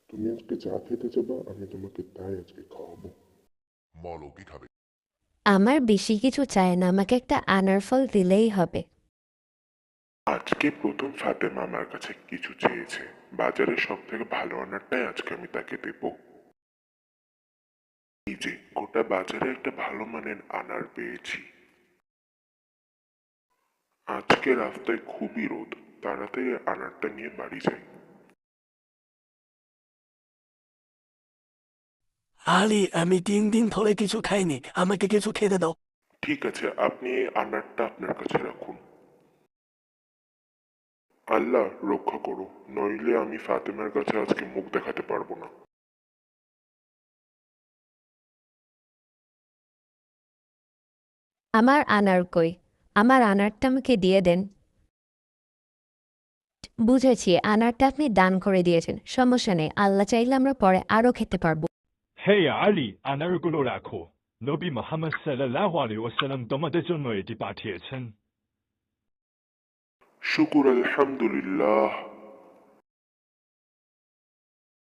তুমি আজকে চা খেতে যাবা, আমি তোমাকে তাই আজকে খাওয়াবো। বলো কি খাবে? আমার বেশি কিছু চাই না, আমাকে একটা আনার ফল দিলেই হবে। আজকে প্রথম ফাতেমা আমার কাছে কিছু চেয়েছে। বাজারের সব থেকে ভালো আনারটাই আজকে আমি তাকে দেব। এই যে গোটা বাজারে একটা ভালো মানের আনার পেয়েছি। আজকে রাস্তায় খুবই রোদ, তাড়াতাড়ি আনারটা নিয়ে বাড়ি যাই। আলি, আমি 3 দিন ধরে কিছু খাইনি, আমাকে কিছু খেতে দাও। ঠিক আছে, আপনি এই আনারটা আপনার কাছে রাখুন। আল্লাহ রক্ষা করো, নইলে আমি ফাতেমার কাছে আজকে মুখ দেখাতে পারবো না। আমার আনার কই? আমার আনারটা আমাকে দিয়ে দেন। বুঝেছি, আনারটা আপনি দান করে দিয়েছেন, সমস্যা নেই, আল্লাহ চাইলে আমরা পরে আরো খেতে পারবো। হে আলী, আনারগুলো রাখো। নবী মুহাম্মদ সাল্লাল্লাহু আলাইহি ওয়াসাল্লাম তোমাদের জন্য এটি পাঠিয়েছেন। শুকুর আলহামদুলিল্লাহ।